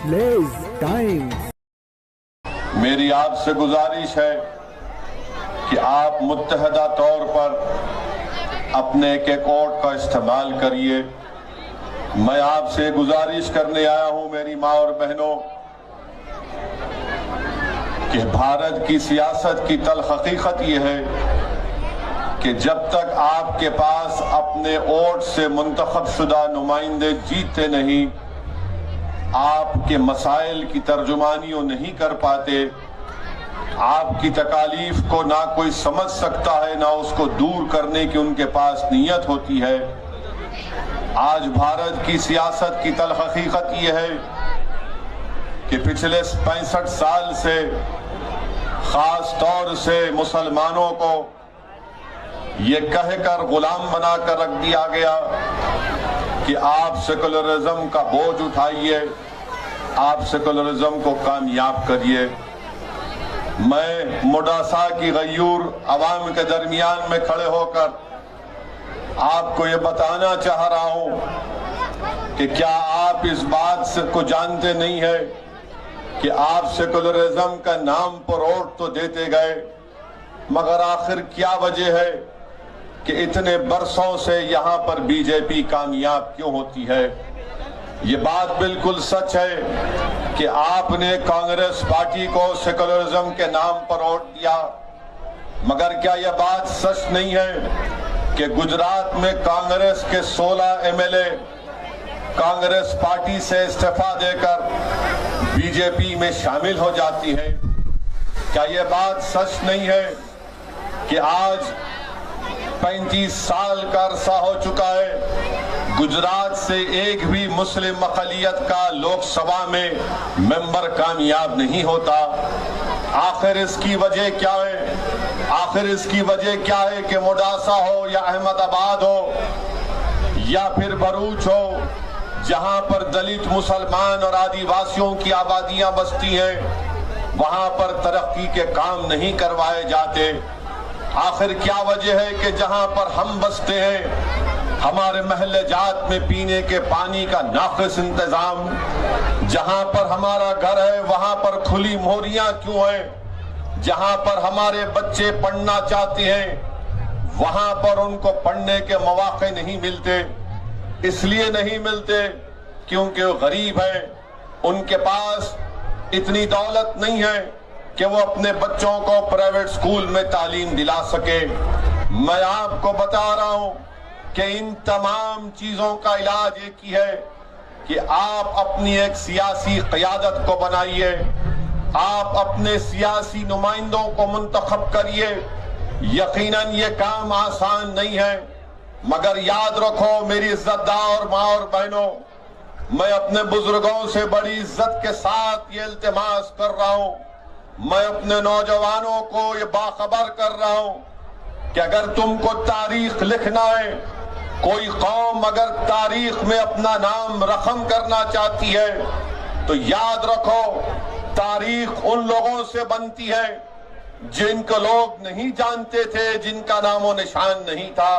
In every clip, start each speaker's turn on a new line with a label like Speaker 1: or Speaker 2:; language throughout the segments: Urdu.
Speaker 1: Lease time.
Speaker 2: میری آپ سے گزارش ہے کہ آپ متحدہ طور پر اپنے ایک ایک ووٹ کا استعمال کریے۔ میں آپ سے گزارش کرنے آیا ہوں میری ماں اور بہنوں کہ بھارت کی سیاست کی تلخ حقیقت یہ ہے کہ جب تک آپ کے پاس اپنے ووٹ سے منتخب شدہ نمائندے جیتے نہیں، آپ کے مسائل کی ترجمانی نہیں کر پاتے، آپ کی تکالیف کو نہ کوئی سمجھ سکتا ہے نہ اس کو دور کرنے کی ان کے پاس نیت ہوتی ہے۔ آج بھارت کی سیاست کی تلخ حقیقت یہ ہے کہ پچھلے 65 سال سے خاص طور سے مسلمانوں کو یہ کہہ کر غلام بنا کر رکھ دیا گیا کہ آپ سیکولرزم کا بوجھ اٹھائیے، آپ سیکولرزم کو کامیاب کریے۔ میں موڈاسا کی غیور عوام کے درمیان میں کھڑے ہو کر آپ کو یہ بتانا چاہ رہا ہوں کہ کیا آپ اس بات کو جانتے نہیں ہیں کہ آپ سیکولرزم کا نام پر ووٹ تو دیتے گئے، مگر آخر کیا وجہ ہے کہ اتنے برسوں سے یہاں پر بی جے پی کامیاب کیوں ہوتی ہے؟ یہ بات بالکل سچ ہے کہ آپ نے کانگریس پارٹی کو سیکولرزم کے نام پر ووٹ دیا، مگر کیا یہ بات سچ نہیں ہے کہ گجرات میں کانگریس کے 16 M L A Congress party سے استعفیٰ دے کر بی جے پی میں شامل ہو جاتی ہیں؟ کیا یہ بات سچ نہیں ہے کہ آج 35 سال کا عرصہ ہو چکا ہے گجرات سے ایک بھی مسلم اقلیت کا لوک سبھا میں ممبر کامیاب نہیں ہوتا؟ آخر اس کی وجہ کیا ہے؟ آخر اس کی وجہ کیا ہے کہ موڈاسا ہو یا احمد آباد ہو یا پھر بروچ ہو، جہاں پر دلت مسلمان اور آدیواسیوں کی آبادیاں بستی ہیں، وہاں پر ترقی کے کام نہیں کروائے جاتے؟ آخر کیا وجہ ہے کہ جہاں پر ہم بستے ہیں ہمارے محلے جات میں پینے کے پانی کا ناقص انتظام، جہاں پر ہمارا گھر ہے وہاں پر کھلی موریاں کیوں ہیں؟ جہاں پر ہمارے بچے پڑھنا چاہتے ہیں وہاں پر ان کو پڑھنے کے مواقع نہیں ملتے۔ اس لیے نہیں ملتے کیونکہ وہ غریب ہیں، ان کے پاس اتنی دولت نہیں ہے کہ وہ اپنے بچوں کو پرائیویٹ سکول میں تعلیم دلا سکے۔ میں آپ کو بتا رہا ہوں کہ ان تمام چیزوں کا علاج ایک ہی ہے کہ آپ اپنی ایک سیاسی قیادت کو بنائیے، آپ اپنے سیاسی نمائندوں کو منتخب کریے۔ یقیناً یہ کام آسان نہیں ہے، مگر یاد رکھو میری عزت دار ماں اور بہنوں، میں اپنے بزرگوں سے بڑی عزت کے ساتھ یہ التماس کر رہا ہوں، میں اپنے نوجوانوں کو یہ باخبر کر رہا ہوں کہ اگر تم کو تاریخ لکھنا ہے، کوئی قوم اگر تاریخ میں اپنا نام رقم کرنا چاہتی ہے تو یاد رکھو تاریخ ان لوگوں سے بنتی ہے جن کو لوگ نہیں جانتے تھے، جن کا نام و نشان نہیں تھا۔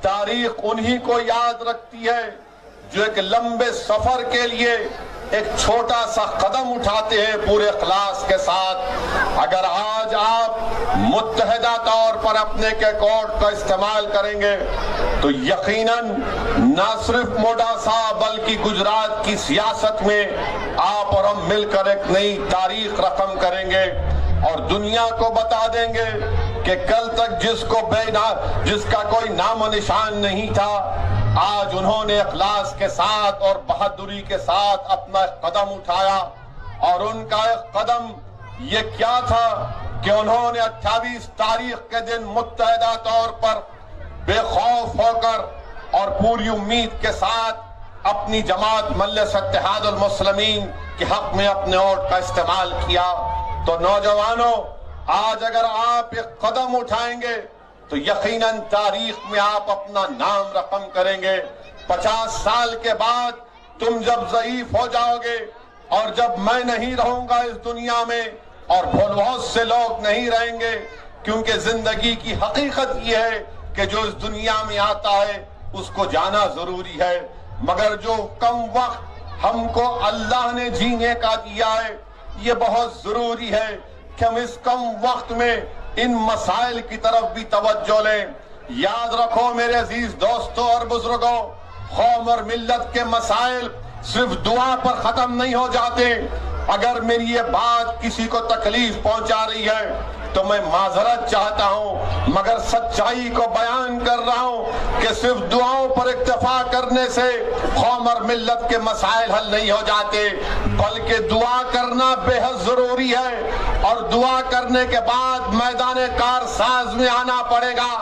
Speaker 2: تاریخ انہی کو یاد رکھتی ہے جو ایک لمبے سفر کے لیے ایک چھوٹا سا قدم اٹھاتے ہیں پورے اخلاص کے ساتھ۔ اگر آج آپ متحدہ طور پر اپنے کے ووٹ کا استعمال کریں گے تو یقیناً نہ صرف موڈاسا بلکہ گجرات کی سیاست میں آپ اور ہم مل کر ایک نئی تاریخ رقم کریں گے اور دنیا کو بتا دیں گے کہ کل تک جس کا کوئی نام و نشان نہیں تھا، آج انہوں نے اخلاص کے ساتھ اور بہادری کے ساتھ اپنا ایک قدم اٹھایا۔ اور ان کا ایک قدم یہ کیا تھا کہ انہوں نے 28 تاریخ کے دن متحدہ طور پر بے خوف ہو کر اور پوری امید کے ساتھ اپنی جماعت مجلس اتحاد المسلمین کے حق میں اپنے ووٹ کا استعمال کیا۔ تو نوجوانوں، آج اگر آپ ایک قدم اٹھائیں گے تو یقیناً تاریخ میں آپ اپنا نام رقم کریں گے۔ 50 سال کے بعد تم جب ضعیف ہو جاؤ گے اور جب میں نہیں رہوں گا اس دنیا میں اور بہت سے لوگ نہیں رہیں گے، کیونکہ زندگی کی حقیقت یہ ہے کہ جو اس دنیا میں آتا ہے اس کو جانا ضروری ہے، مگر جو کم وقت ہم کو اللہ نے جینے کا دیا ہے، یہ بہت ضروری ہے کہ ہم اس کم وقت میں ان مسائل کی طرف بھی توجہ لیں۔ یاد رکھو میرے عزیز دوستوں اور بزرگوں، قوم اور ملت کے مسائل صرف دعا پر ختم نہیں ہو جاتے۔ اگر میری یہ بات کسی کو تکلیف پہنچا رہی ہے تو میں معذرت چاہتا ہوں، مگر سچائی کو بیان کر رہا ہوں کہ صرف دعاؤں پر اکتفا کرنے سے قوم اور ملت کے مسائل حل نہیں ہو جاتے، بلکہ دعا کرنا بے حد ضروری ہے، اور دعا کرنے کے بعد میدان کارساز میں آنا پڑے گا،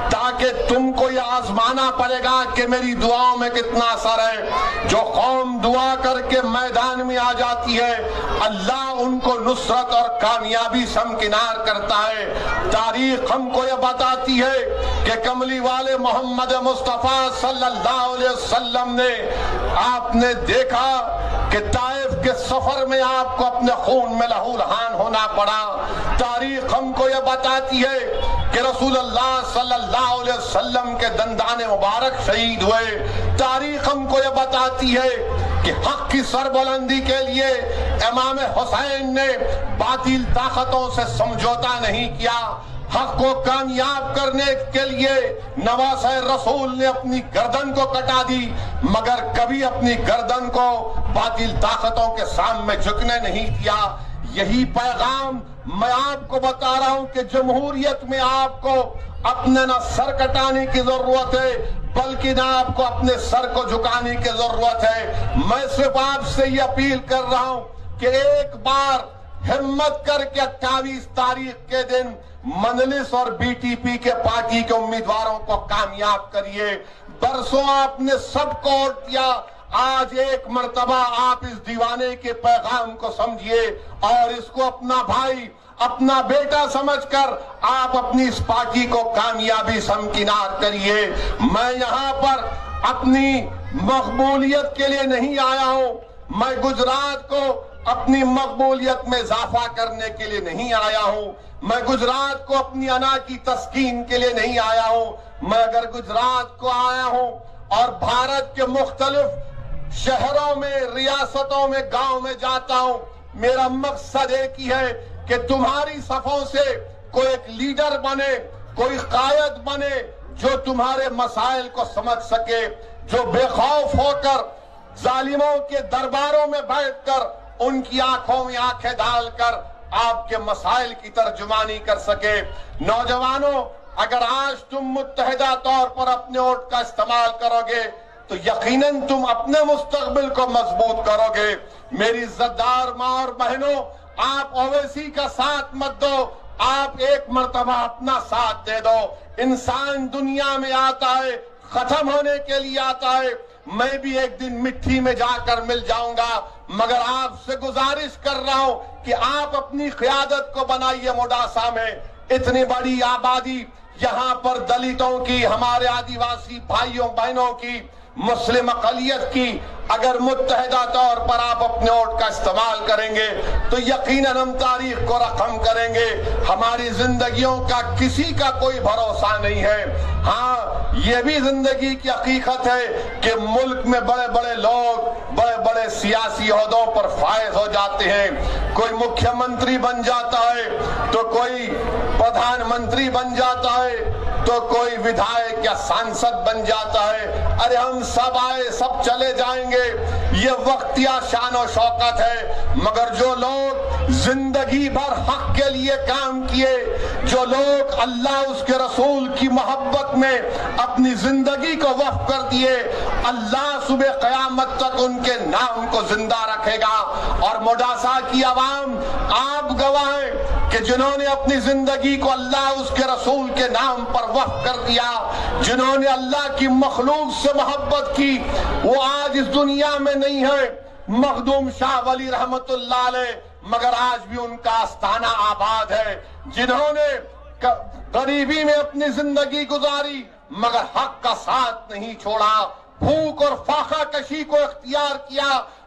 Speaker 2: تاکہ تم کو یہ آزمانا پڑے گا کہ میری دعاؤں میں کتنا اثر ہے۔ جو قوم دعا کر کے میدان میں آ جاتی ہے، اللہ ان کو نصرت اور کامیابی سے ہمکنار کرتا ہے۔ تاریخ ہم کو یہ بتاتی ہے کہ کملی والے محمد مصطفیٰ صلی اللہ علیہ وسلم نے، آپ نے دیکھا کہ طائف کے سفر میں آپ کو اپنے خون میں لہو لہان ہونا پڑا۔ تاریخ ہم کو یہ بتاتی ہے کہ رسول اللہ صلی اللہ علیہ وسلم کے دندان مبارک شہید ہوئے۔ تاریخ ہم کو یہ بتاتی ہے کہ حق کی سربلندی کے لیے امام حسین نے باطل طاقتوں سے سمجھوتا نہیں کیا، حق کو کامیاب کرنے کے لیے نواسہ رسول نے اپنی گردن کو کٹا دی، مگر کبھی اپنی گردن کو باطل طاقتوں کے سامنے جھکنے نہیں دیا۔ یہی پیغام میں آپ کو بتا رہا ہوں کہ جمہوریت میں آپ کو اپنے نہ سر کٹانے کی ضرورت ہے، بلکہ نہ آپ کو اپنے سر کو جھکانے کی ضرورت ہے۔ میں صرف آپ سے یہ اپیل کر رہا ہوں کہ ایک بار ہمت کر کے 28 تاریخ کے دن مجلس اور بی ٹی پی کے پارٹی کے امیدواروں کو کامیاب کریے۔ برسوں آپ نے سب کو ووٹ دیا، آج ایک مرتبہ آپ اس دیوانے کے پیغام کو سمجھیے اور اس کو اپنا بھائی، اپنا بیٹا سمجھ کر آپ اپنی اس پارٹی کو کامیابی سے ہمکنار کریے۔ میں یہاں پر اپنی مقبولیت کے لیے نہیں آیا ہوں، میں گجرات کو اپنی مقبولیت میں اضافہ کرنے کے لیے نہیں آیا ہوں، میں گجرات کو اپنی انا کی تسکین کے لیے نہیں آیا ہوں۔ میں اگر گجرات کو آیا ہوں اور بھارت کے مختلف شہروں میں، ریاستوں میں، گاؤں میں جاتا ہوں، میرا مقصد ایک ہی ہے کہ تمہاری صفوں سے کوئی ایک لیڈر بنے، کوئی قائد بنے جو تمہارے مسائل کو سمجھ سکے، جو بے خوف ہو کر ظالموں کے درباروں میں بیٹھ کر ان کی آنکھوں میں آنکھیں ڈال کر آپ کے مسائل کی ترجمانی کر سکے۔ نوجوانوں، اگر آج تم متحدہ طور پر اپنے ووٹ کا استعمال کرو گے تو یقیناً تم اپنے مستقبل کو مضبوط کرو گے۔ میری عزت دار ماں اور بہنوں، آپ اویسی کا ساتھ مت دو، آپ ایک مرتبہ اپنا ساتھ دے دو۔ انسان دنیا میں آتا ہے، ختم ہونے کے لیے آتا ہے، میں بھی ایک دن مٹی میں جا کر مل جاؤں گا، مگر آپ سے گزارش کر رہا ہوں کہ آپ اپنی قیادت کو بنائیے۔ موڈاسا میں اتنی بڑی آبادی، یہاں پر دلتوں کی، ہمارے آدیواسی بھائیوں بہنوں کی، مسلم اقلیت کی، اگر متحدہ طور پر آپ اپنے ووٹ کا استعمال کریں گے تو یقیناً ہم تاریخ کو رقم کریں گے۔ ہماری زندگیوں کا کسی کا کوئی بھروسہ نہیں ہے۔ ہاں، یہ بھی زندگی کی حقیقت ہے کہ ملک میں بڑے بڑے لوگ بڑے بڑے سیاسی عہدوں پر فائز ہو جاتے ہیں، کوئی مکھیہ منتری بن جاتا ہے تو کوئی پردھان منتری بن جاتا ہے تو کوئی ودھائک یا سانسد بن جاتا ہے۔ ارے ہم سب آئے، سب چلے جائیں گے، یہ وقتیہ شان و شوکت ہے، مگر جو لوگ زندگی بھر حق کے لیے کام کیے، جو لوگ اللہ اس کے رسول کی محبت میں اپنی زندگی کو وقف کر دیے، اللہ صبح قیامت تک ان کے نام کو زندہ رکھے گا۔ اور موڈاسا کی عوام، آپ گواہ ہیں کہ جنہوں نے اپنی زندگی کو اللہ اس کے رسول کے نام پر وقف کر دیا، جنہوں نے اللہ کی مخلوق سے محبت کی، وہ آج اس دنیا میں نہیں ہے۔ مخدوم شاہ ولی رحمت اللہ علیہ، مگر آج بھی ان کا آستانہ آباد ہے۔ جنہوں نے غریبی میں اپنی زندگی گزاری مگر حق کا ساتھ نہیں چھوڑا، بھوک اور فاقہ کشی کو اختیار کیا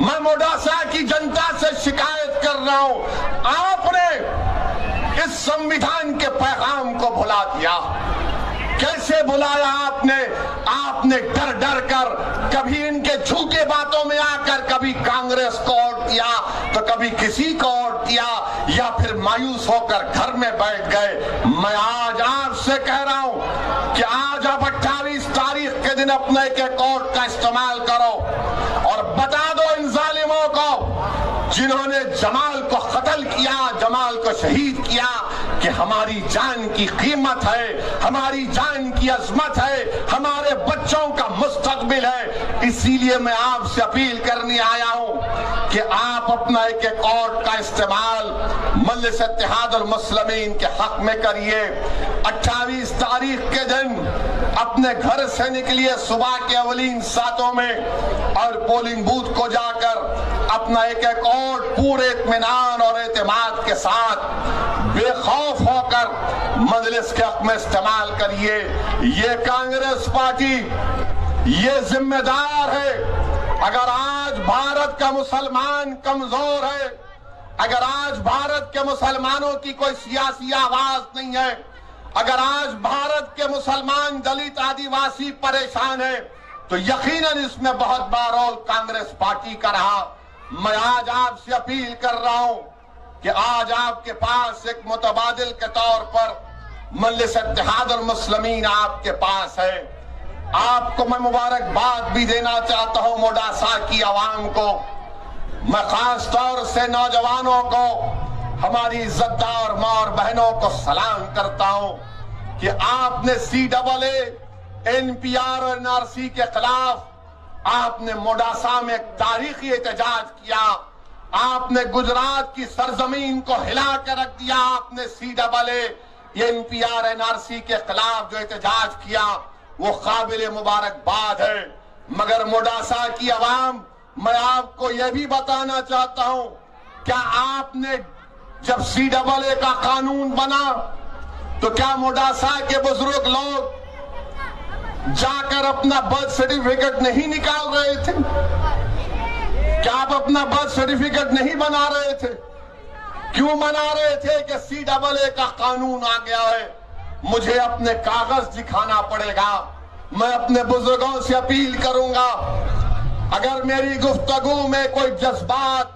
Speaker 2: میں موڈاسا کی جنتا سے شکایت کر رہا ہوں، آپ نے اس سنویدھان کے پیغام کو بھلا دیا۔ کیسے بلایا آپ نے ڈر ڈر کر، کبھی ان کے جھوٹے باتوں میں آ کر کبھی کانگریس کو ووٹ دیا تو کبھی کسی کو ووٹ دیا، یا پھر مایوس ہو کر گھر میں بیٹھ گئے۔ میں آج آپ سے کہہ رہا ہوں کہ آج آپ 28 تاریخ کے دن اپنے ایک ووٹ کا استعمال کرو اور بتا دو ان ظالموں کو جنہوں نے جمال کو قتل کیا، جمال کو شہید کیا، کہ ہماری جان کی قیمت ہے، ہماری جان کی عظمت ہے، ہمارے بچوں کا مستقبل ہے۔ اسی لیے میں آپ سے اپیل کرنے آیا ہوں کہ آپ اپنا ایک ووٹ کا استعمال مجلس اتحاد المسلمین کے حق میں کریے۔ 28 تاریخ کے دن اپنے گھر سے نکلیے صبح کے اولین ساعتوں میں اور پولنگ بوتھ کو جا کر اپنا ایک ووٹ پورے اطمینان اور اعتماد کے ساتھ بے خوف ہو کر مجلس کے حق میں استعمال کریے۔ یہ کانگریس پارٹی یہ ذمہ دار ہے۔ اگر آج بھارت کا مسلمان کمزور ہے، اگر آج بھارت کے مسلمانوں کی کوئی سیاسی آواز نہیں ہے، اگر آج بھارت کے مسلمان دلت آدیواسی پریشان ہے، تو یقیناً اس میں بہت بڑا رول کانگریس پارٹی کا رہا۔ میں آج آپ سے اپیل کر رہا ہوں کہ آج آپ کے پاس ایک متبادل کے طور پر مجلس اتحاد المسلمین آپ کے پاس ہے۔ آپ کو میں مبارکباد بھی دینا چاہتا ہوں، موڈاسا کی عوام کو، میں خاص طور سے نوجوانوں کو، ہماری عزت دار ماں اور بہنوں کو سلام کرتا ہوں کہ آپ نے CAA، NPR اور NRC کے خلاف آپ نے موڈاسا میں ایک تاریخی احتجاج کیا۔ آپ نے گجرات کی سرزمین کو ہلا کر رکھ دیا۔ آپ نے CAA، NPR، NRC کے خلاف جو احتجاج کیا وہ قابل مبارکباد ہے۔ مگر موڈاسا کی عوام، میں آپ کو یہ بھی بتانا چاہتا ہوں، کیا آپ نے جب CAA کا قانون بنا تو کیا موڈاسا کے بزرگ لوگ جا کر اپنا برتھ سرٹیفکیٹ نہیں نکال رہے تھے؟ کیا آپ اپنا برتھ سرٹیفکیٹ نہیں بنا رہے تھے؟ کیوں بنا رہے تھے کہ CAA کا قانون آ گیا ہے، مجھے اپنے کاغذ دکھانا پڑے گا؟ میں اپنے بزرگوں سے اپیل کروں گا، اگر میری گفتگو میں کوئی جذبات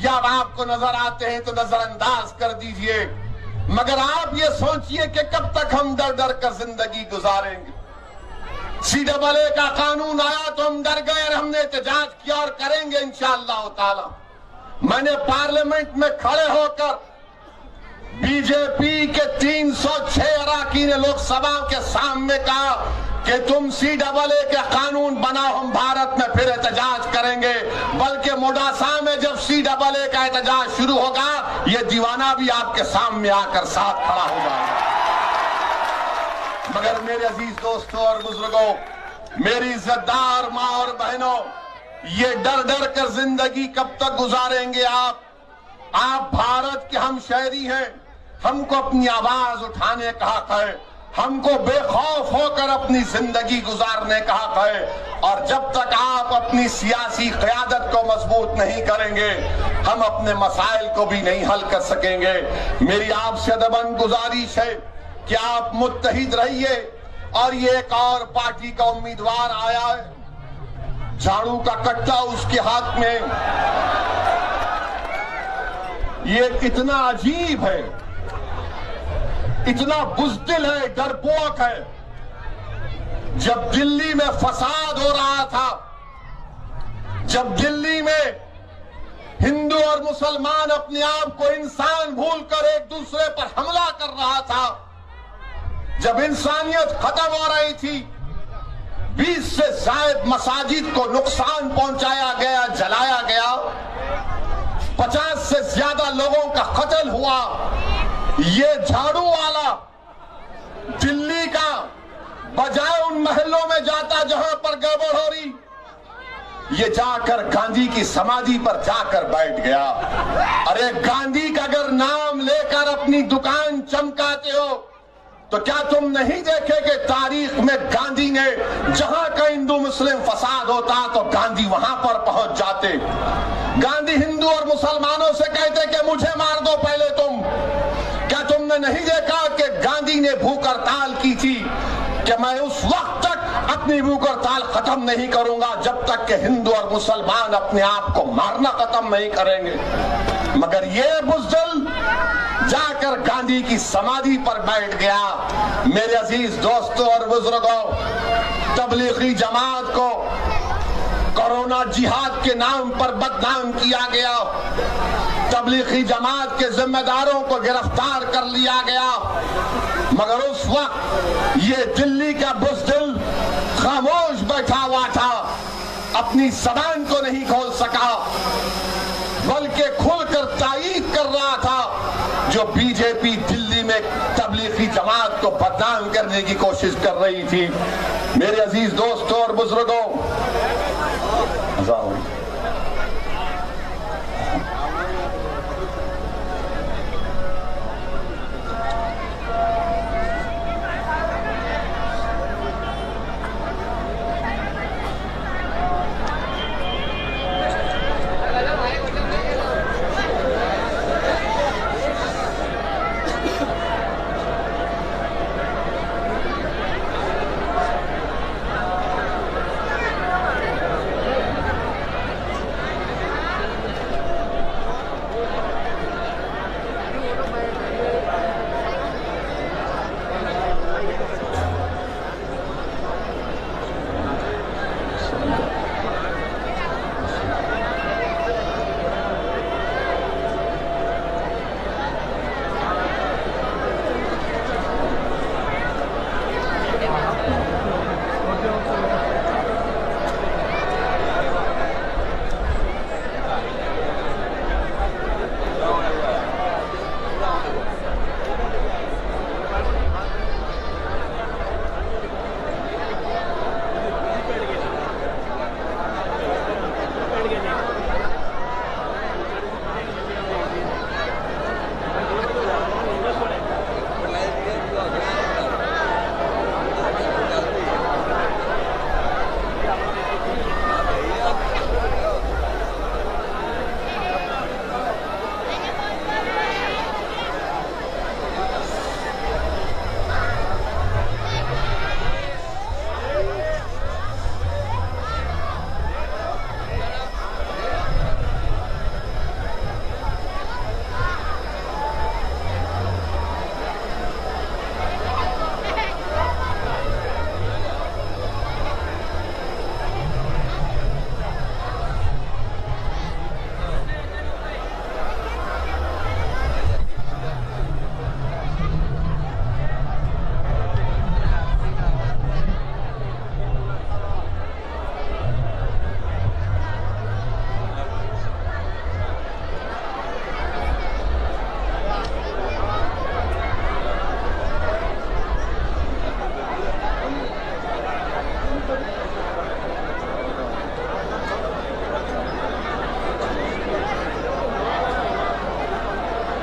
Speaker 2: یا آپ کو نظر آتے ہیں تو نظر انداز کر دیجئے، مگر آپ یہ سوچئے کہ کب تک ہم ڈر ڈر کر زندگی گزاریں گے؟ CAA کا قانون آیا تو ہم ڈر گئے اور ہم نے احتجاج کیا اور کریں گے انشاءاللہ تعالی۔ میں نے پارلیمنٹ میں کھڑے ہو کر BJP کے 306 اراکین لوک سبھا کے سامنے کہا کہ تم CAA کے قانون بناؤ، ہم بھارت میں پھر احتجاج کریں گے، بلکہ موڈاسا میں جب CAA کا احتجاج شروع ہوگا یہ دیوانہ بھی آپ کے سامنے آ کر ساتھ کھڑا ہو جائے گا۔ مگر میرے عزیز دوستوں اور بزرگوں، میری عزت دار ماں اور بہنوں، یہ ڈر ڈر کر زندگی کب تک گزاریں گے آپ بھارت کے ہم شہری ہیں، ہم کو اپنی آواز اٹھانے کا حق ہے، ہم کو بے خوف ہو کر اپنی زندگی گزارنے کا حق ہے، اور جب تک آپ اپنی سیاسی قیادت کو مضبوط نہیں کریں گے ہم اپنے مسائل کو بھی نہیں حل کر سکیں گے۔ میری آپ سے ادباً گزارش ہے کہ آپ متحد رہیے، اور یہ ایک اور پارٹی کا امیدوار آیا ہے، جھاڑو کا کٹا اس کے ہاتھ میں، یہ اتنا عجیب ہے، اتنا بزدل ہے، ڈرپوک ہے۔ جب دلی میں فساد ہو رہا تھا، جب دلی میں ہندو اور مسلمان اپنے آپ کو انسان بھول کر ایک دوسرے پر حملہ کر رہا تھا، جب انسانیت ختم ہو رہی تھی، 20 سے زائد مساجد کو نقصان پہنچایا گیا، جلایا گیا، 50 سے زیادہ لوگوں کا قتل ہوا، یہ جھاڑو والا دلی کا بجائے ان محلوں میں جاتا جہاں پر گڑبڑ ہو رہی، یہ جا کر گاندھی کی سمادھی پر جا کر بیٹھ گیا۔ ارے گاندھی کا اگر نام لے کر اپنی دکان چمکاتے ہو تو کیا تم نہیں دیکھے کہ تاریخ میں گاندھی نے جہاں کا ہندو مسلم فساد ہوتا تو گاندھی وہاں پر پہنچ جاتے. گاندھی ہندو اور مسلمانوں سے کہتے کہ مجھے مار دو پہلے تم. کیا تم نے نہیں دیکھا کہ گاندھی نے بھوک ہڑتال کی تھی کہ میں اس وقت تک اپنی بھوک ہڑتال ختم نہیں کروں گا جب تک کہ ہندو اور مسلمان اپنے آپ کو مارنا ختم نہیں کریں گے. مگر یہ بزدل جا کر گاندھی کی سمادھی پر بیٹھ گیا. میرے عزیز دوستوں اور بزرگوں، تبلیغی جماعت کو کورونا جہاد کے نام پر بدنام کیا گیا. تبلیغی جماعت کے ذمہ داروں کو گرفتار کر لیا گیا. مگر اس وقت یہ دلی کا بزدل خاموش بیٹھا ہوا تھا، اپنی زبان کو نہیں کھول سکا، بلکہ کھل کر تائید کر رہا تھا جو بی جے پی دلی میں تبلیغی جماعت کو بدنام کرنے کی کوشش کر رہی تھی. میرے عزیز دوستوں اور بزرگوں،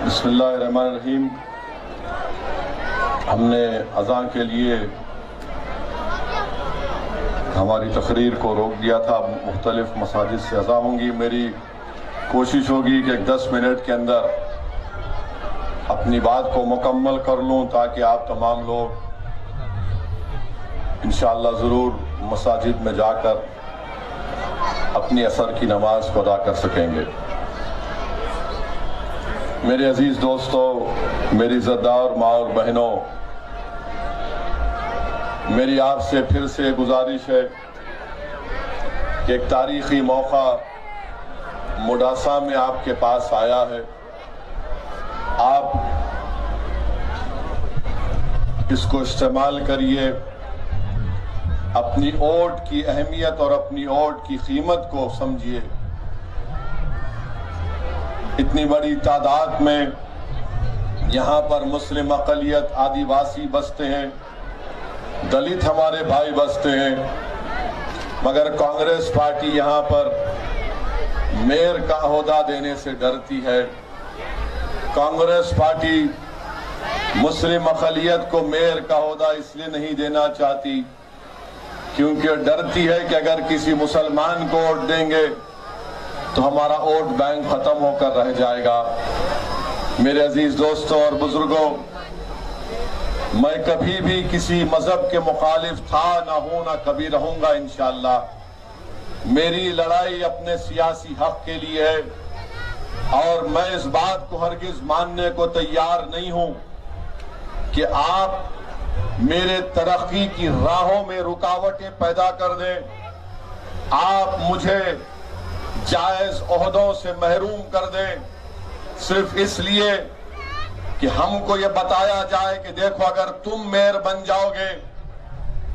Speaker 2: بسم اللہ الرحمن الرحیم. ہم نے اذان کے لیے ہماری تقریر کو روک دیا تھا. مختلف مساجد سے اذان ہوں گی. میری کوشش ہوگی کہ 10 منٹ کے اندر اپنی بات کو مکمل کر لوں تاکہ آپ تمام لوگ انشاءاللہ ضرور مساجد میں جا کر اپنی عصر کی نماز کو ادا کر سکیں گے. میرے عزیز دوستو، میری عزتدار ماں اور بہنوں، میری آپ سے پھر سے گزارش ہے کہ ایک تاریخی موقع مڈاسا میں آپ کے پاس آیا ہے. آپ اس کو استعمال کریے، اپنی ووٹ کی اہمیت اور اپنی ووٹ کی قیمت کو سمجھیے. اتنی بڑی تعداد میں یہاں پر مسلم اقلیت، آدیواسی بستے ہیں، دلت ہمارے بھائی بستے ہیں، مگر کانگریس پارٹی یہاں پر میئر کا عہدہ دینے سے ڈرتی ہے. کانگریس پارٹی مسلم اقلیت کو میئر کا عہدہ اس لیے نہیں دینا چاہتی کیونکہ ڈرتی ہے کہ اگر کسی مسلمان کو ووٹ دیں گے تو ہمارا ووٹ بینک ختم ہو کر رہ جائے گا۔ میرے عزیز دوستوں اور بزرگوں، میں کبھی بھی کسی مذہب کے مخالف تھا نہ ہوں نہ کبھی رہوں گا انشاءاللہ۔ میری لڑائی اپنے سیاسی حق کے لیے ہے اور میں اس بات کو ہرگز ماننے کو تیار نہیں ہوں کہ آپ میرے ترقی کی راہوں میں رکاوٹیں پیدا کر دیں، آپ مجھے جائز عہدوں سے محروم کر دیں صرف اس لیے کہ ہم کو یہ بتایا جائے کہ دیکھو اگر تم میئر بن جاؤ گے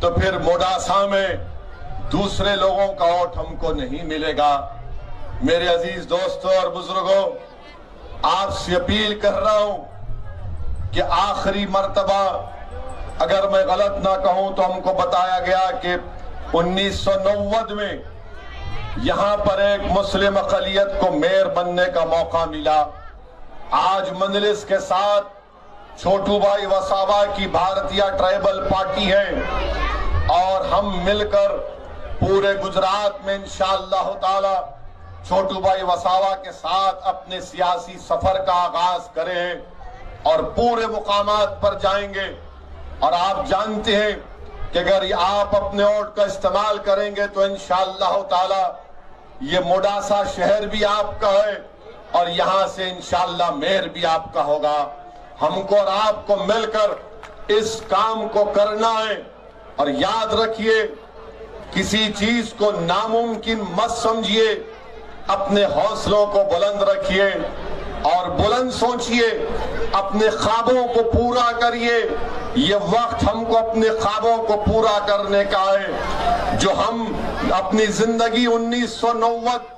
Speaker 2: تو پھر موڈاسا میں دوسرے لوگوں کا ووٹ ہم کو نہیں ملے گا۔ میرے عزیز دوستوں اور بزرگوں، آپ سے اپیل کر رہا ہوں کہ آخری مرتبہ اگر میں غلط نہ کہوں تو ہم کو بتایا گیا کہ 1990 میں یہاں پر ایک مسلم اقلیت کو میئر بننے کا موقع ملا۔ آج مجلس کے ساتھ چھوٹو بھائی وسابا کی بھارتیہ ٹرائبل پارٹی ہے اور ہم مل کر پورے گجرات میں انشاءاللہ تعالی چھوٹو بھائی وسابا کے ساتھ اپنے سیاسی سفر کا آغاز کریں اور پورے مقامات پر جائیں گے۔ اور آپ جانتے ہیں کہ اگر آپ اپنے ووٹ کا استعمال کریں گے تو انشاءاللہ تعالی یہ موڈاسا شہر بھی آپ کا ہے اور یہاں سے انشاءاللہ میئر بھی آپ کا ہوگا۔ ہم کو اور آپ کو مل کر اس کام کو کرنا ہے اور یاد رکھیے کسی چیز کو ناممکن مت سمجھیے، اپنے حوصلوں کو بلند رکھیے اور بلند سوچیے، اپنے خوابوں کو پورا کریے۔ یہ وقت ہم کو اپنے خوابوں کو پورا کرنے کا ہے جو ہم اپنی زندگی 1990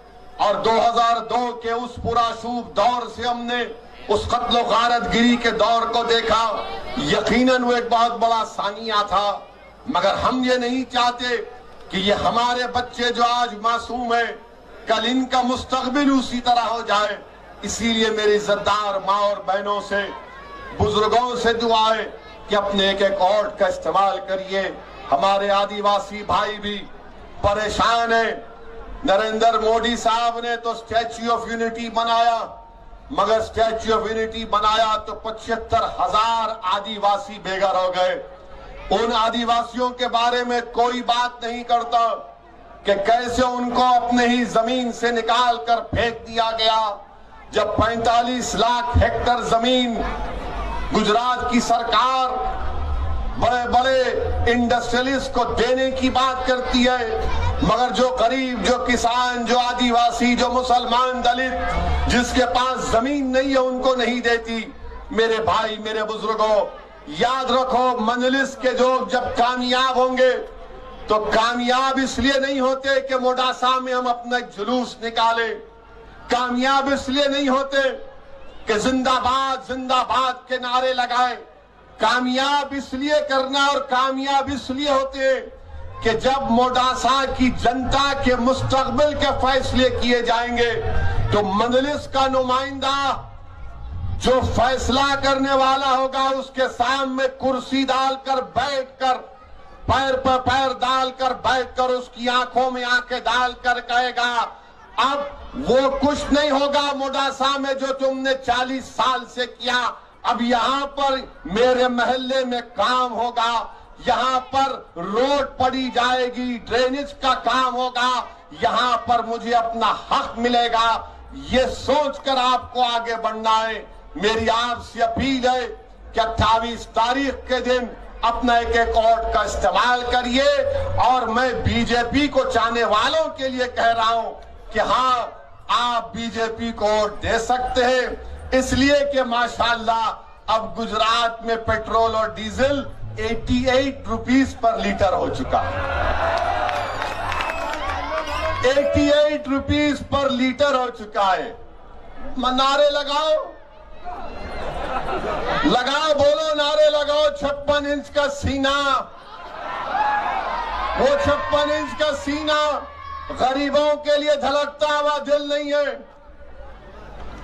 Speaker 2: اور 2002 کے اس پرآشوب دور سے ہم نے اس قتل و غارت گری کے دور کو دیکھا۔ یقیناً وہ ایک بہت بڑا ثانیہ تھا، مگر ہم یہ نہیں چاہتے کہ یہ ہمارے بچے جو آج معصوم ہیں کل ان کا مستقبل اسی طرح ہو جائے۔ اسی لیے میری عزتدار ماں اور بہنوں سے، بزرگوں سے دعا ہے کہ اپنے ایک ایک ووٹ کا استعمال کریے۔ ہمارے آدیواسی بھائی بھی پریشان ہیں۔ نریندر مودی صاحب نے تو اسٹیچو آف یونٹی بنایا، مگر اسٹیچو آف یونٹی بنایا تو 75,000 آدیواسی بے گھر ہو گئے۔ ان آدیواسیوں کے بارے میں کوئی بات نہیں کرتا کہ کیسے ان کو اپنے ہی زمین سے نکال کر پھینک دیا گیا۔ جب 45 لاکھ ہیکٹر زمین گجرات کی سرکار بڑے بڑے انڈسٹریلسٹ کو دینے کی بات کرتی ہے، مگر جو غریب، جو کسان، جو آدیواسی، جو مسلمان دلت جس کے پاس زمین نہیں ہے ان کو نہیں دیتی۔ میرے بھائی، میرے بزرگوں، یاد رکھو مجلس کے جو جب کامیاب ہوں گے تو کامیاب اس لیے نہیں ہوتے کہ موڈاسا میں ہم اپنا ایک جلوس نکالے، کامیاب اس لیے نہیں ہوتے کہ زندہ باد کے نعرے لگائے، کامیاب اس لیے کرنا اور کامیاب اس لیے ہوتے کہ جب موڈاسا کی جنتا کے مستقبل کے فیصلے کیے جائیں گے تو مجلس کا نمائندہ جو فیصلہ کرنے والا ہوگا اس کے سامنے کرسی ڈال کر بیٹھ کر، پیر پر پیر ڈال کر بیٹھ کر، اس کی آنکھوں میں آنکھیں ڈال کر کہے گا اب وہ کچھ نہیں ہوگا موڈاسا میں جو تم نے 40 سال سے کیا، اب یہاں پر میرے محلے میں کام ہوگا، یہاں پر روڈ پڑی جائے گی، ڈرینیج کا کام ہوگا، یہاں پر مجھے اپنا حق ملے گا۔ یہ سوچ کر آپ کو آگے بڑھنا ہے۔ میری آپ سے اپیل ہے کہ 28 تاریخ کے دن اپنا ایک ایک ووٹ کا استعمال کریے، اور میں بی جے پی کو چاہنے والوں کے لیے کہہ رہا ہوں کہ ہاں آپ بی جے پی کو ووٹ دے سکتے ہیں، اس لیے کہ ماشاءاللہ اب گجرات میں پیٹرول اور ڈیزل 88 روپیز پر لیٹر ہو چکا ہے۔ 88 روپیز پر لیٹر ہو چکا ہے۔ نعرے لگاؤ، بولو نعرے لگاؤ۔ 56 انچ کا سینہ، وہ 56 انچ کا سینہ غریبوں کے لیے دھڑکتا ہوا دل نہیں ہے،